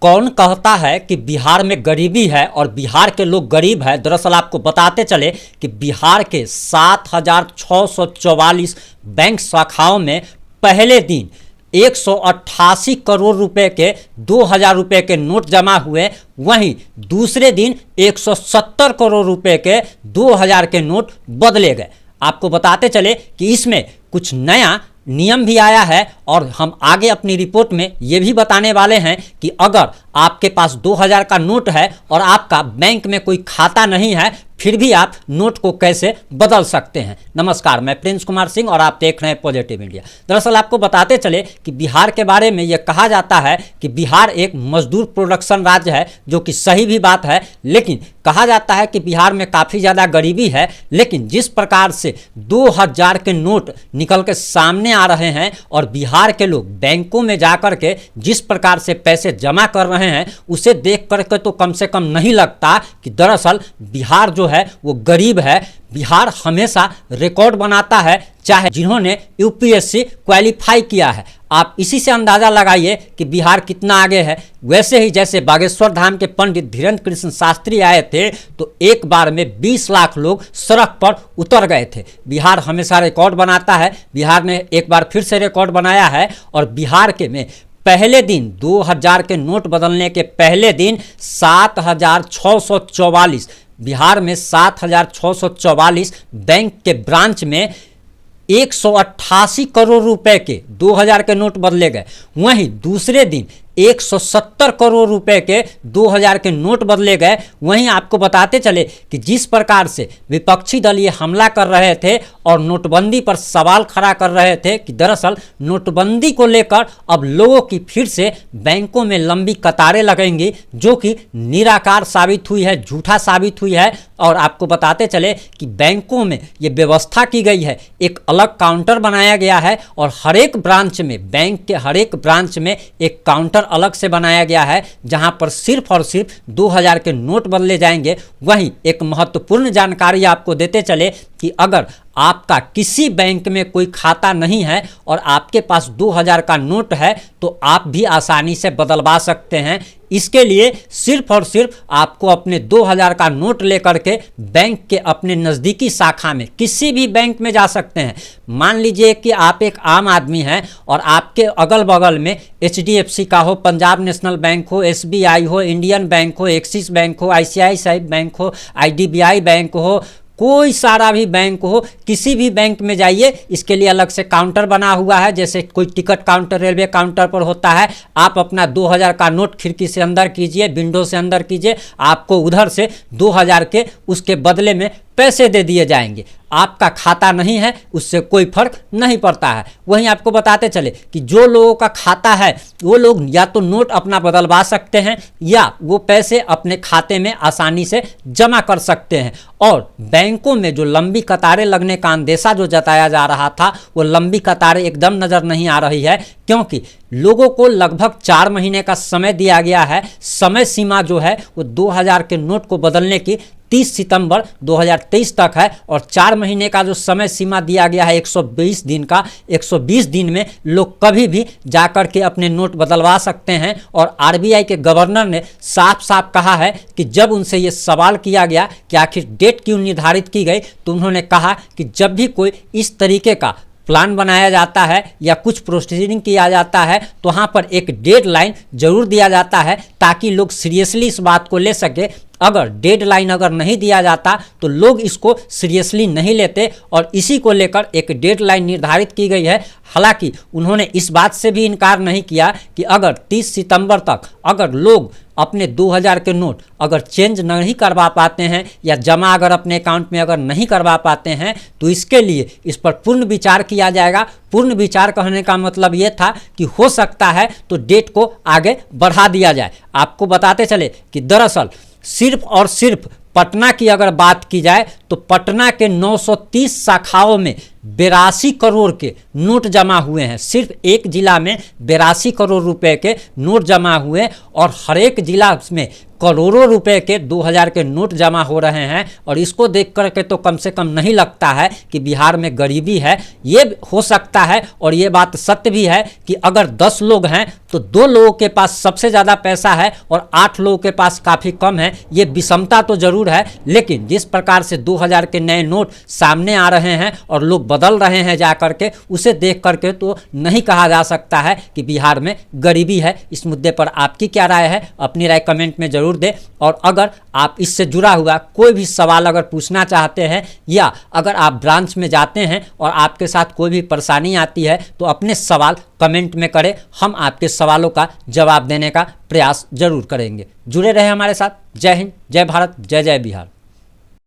कौन कहता है कि बिहार में गरीबी है और बिहार के लोग गरीब हैं। दरअसल आपको बताते चले कि बिहार के 7,644 बैंक शाखाओं में पहले दिन 188 करोड़ रुपए के 2,000 रुपए के नोट जमा हुए, वहीं दूसरे दिन 170 करोड़ रुपए के 2,000 के नोट बदले गए। आपको बताते चले कि इसमें कुछ नया नियम भी आया है और हम आगे अपनी रिपोर्ट में ये भी बताने वाले हैं कि अगर आपके पास 2,000 का नोट है और आपका बैंक में कोई खाता नहीं है, फिर भी आप नोट को कैसे बदल सकते हैं। नमस्कार, मैं प्रिंस कुमार सिंह और आप देख रहे हैं पॉजिटिव इंडिया। दरअसल आपको बताते चले कि बिहार के बारे में यह कहा जाता है कि बिहार एक मजदूर प्रोडक्शन राज्य है, जो कि सही भी बात है, लेकिन कहा जाता है कि बिहार में काफ़ी ज़्यादा गरीबी है। लेकिन जिस प्रकार से 2,000 के नोट निकल के सामने आ रहे हैं और बिहार के लोग बैंकों में जाकर के जिस प्रकार से पैसे जमा कर रहे हैं, उसे देख करके तो कम से कम नहीं लगता कि दरअसल बिहार जो है वो गरीब है। बिहार हमेशा रिकॉर्ड बनाता है, चाहे जिन्होंने यूपीएससी क्वालिफाई किया है। आप इसी से अंदाज़ा लगाइए कि बिहार कितना आगे है। वैसे ही जैसे बागेश्वर धाम के पंडित धीरेन्द्र कृष्ण शास्त्री आए थे तो एक बार में 20 लाख लोग सड़क पर उतर गए थे। बिहार हमेशा रिकॉर्ड बनाता है। बिहार ने एक बार फिर से रिकॉर्ड बनाया है और बिहार के में पहले दिन 2,000 के नोट बदलने के पहले दिन 7,644 बिहार में 7,644 बैंक के ब्रांच में 188 करोड़ रुपए के 2,000 के नोट बदले गए। वहीं दूसरे दिन 170 करोड़ रुपए के 2,000 के नोट बदले गए। वहीं आपको बताते चले कि जिस प्रकार से विपक्षी दल ये हमला कर रहे थे और नोटबंदी पर सवाल खड़ा कर रहे थे कि दरअसल नोटबंदी को लेकर अब लोगों की फिर से बैंकों में लंबी कतारें लगेंगी, जो कि निराकार साबित हुई है, झूठा साबित हुई है। और आपको बताते चले कि बैंकों में ये व्यवस्था की गई है, एक अलग काउंटर बनाया गया है और हर एक ब्रांच में, बैंक के हर एक ब्रांच में एक काउंटर अलग से बनाया गया है, जहां पर सिर्फ और सिर्फ 2,000 के नोट बदले जाएंगे। वहीं एक महत्वपूर्ण जानकारी आपको देते चले कि अगर आपका किसी बैंक में कोई खाता नहीं है और आपके पास 2,000 का नोट है तो आप भी आसानी से बदलवा सकते हैं। इसके लिए सिर्फ और सिर्फ आपको अपने 2,000 का नोट लेकर के बैंक के अपने नज़दीकी शाखा में किसी भी बैंक में जा सकते हैं। मान लीजिए कि आप एक आम आदमी हैं और आपके अगल बगल में HDFC का हो, पंजाब नेशनल बैंक हो, SBI हो, इंडियन बैंक हो, एक्सिस बैंक हो, ICICI बैंक हो, IDBI बैंक हो, कोई सारा भी बैंक हो, किसी भी बैंक में जाइए। इसके लिए अलग से काउंटर बना हुआ है, जैसे कोई टिकट काउंटर रेलवे काउंटर पर होता है। आप अपना 2,000 का नोट खिड़की से अंदर कीजिए, विंडो से अंदर कीजिए, आपको उधर से 2,000 के उसके बदले में पैसे दे दिए जाएंगे। आपका खाता नहीं है उससे कोई फर्क नहीं पड़ता है। वहीं आपको बताते चले कि जो लोगों का खाता है वो लोग या तो नोट अपना बदलवा सकते हैं या वो पैसे अपने खाते में आसानी से जमा कर सकते हैं। और बैंकों में जो लंबी कतारें लगने का अंदेशा जो जताया जा रहा था, वो लंबी कतारें एकदम नज़र नहीं आ रही है, क्योंकि लोगों को लगभग 4 महीने का समय दिया गया है। समय सीमा जो है वो 2,000 के नोट को बदलने की 30 सितंबर 2023 तक है और 4 महीने का जो समय सीमा दिया गया है 120 दिन का, 120 दिन में लोग कभी भी जाकर के अपने नोट बदलवा सकते हैं। और RBI के गवर्नर ने साफ साफ कहा है कि जब उनसे ये सवाल किया गया कि आखिर डेट क्यों निर्धारित की गई, तो उन्होंने कहा कि जब भी कोई इस तरीके का प्लान बनाया जाता है या कुछ प्रोसीडिंग किया जाता है तो वहाँ पर एक डेडलाइन जरूर दिया जाता है, ताकि लोग सीरियसली इस बात को ले सके। अगर डेडलाइन अगर नहीं दिया जाता तो लोग इसको सीरियसली नहीं लेते और इसी को लेकर एक डेडलाइन निर्धारित की गई है। हालांकि उन्होंने इस बात से भी इनकार नहीं किया कि अगर 30 सितंबर तक अगर लोग अपने 2,000 के नोट अगर चेंज नहीं करवा पाते हैं या जमा अगर अपने अकाउंट में अगर नहीं करवा पाते हैं तो इसके लिए इस पर पूर्ण विचार किया जाएगा। पूर्ण विचार कहने का मतलब ये था कि हो सकता है तो डेट को आगे बढ़ा दिया जाए। आपको बताते चले कि दरअसल सिर्फ और सिर्फ पटना की अगर बात की जाए तो तो पटना के 930 शाखाओं में 82 करोड़ के नोट जमा हुए हैं। सिर्फ एक जिला में 82 करोड़ रुपए के नोट जमा हुए और हर एक जिला में करोड़ों रुपए के 2000 के नोट जमा हो रहे हैं। और इसको देख करके तो कम से कम नहीं लगता है कि बिहार में गरीबी है। ये हो सकता है और ये बात सत्य भी है कि अगर 10 लोग हैं तो 2 लोगों के पास सबसे ज़्यादा पैसा है और 8 लोगों के पास काफ़ी कम है। ये विषमता तो ज़रूर है, लेकिन जिस प्रकार से 2000 के नए नोट सामने आ रहे हैं और लोग बदल रहे हैं जा करके, उसे देख करके तो नहीं कहा जा सकता है कि बिहार में गरीबी है। इस मुद्दे पर आपकी क्या राय है? अपनी राय कमेंट में ज़रूर दे। और अगर आप इससे जुड़ा हुआ कोई भी सवाल अगर पूछना चाहते हैं या अगर आप ब्रांच में जाते हैं और आपके साथ कोई भी परेशानी आती है तो अपने सवाल कमेंट में करें। हम आपके सवालों का जवाब देने का प्रयास जरूर करेंगे। जुड़े रहे हमारे साथ। जय हिंद, जय भारत, जय जय बिहार।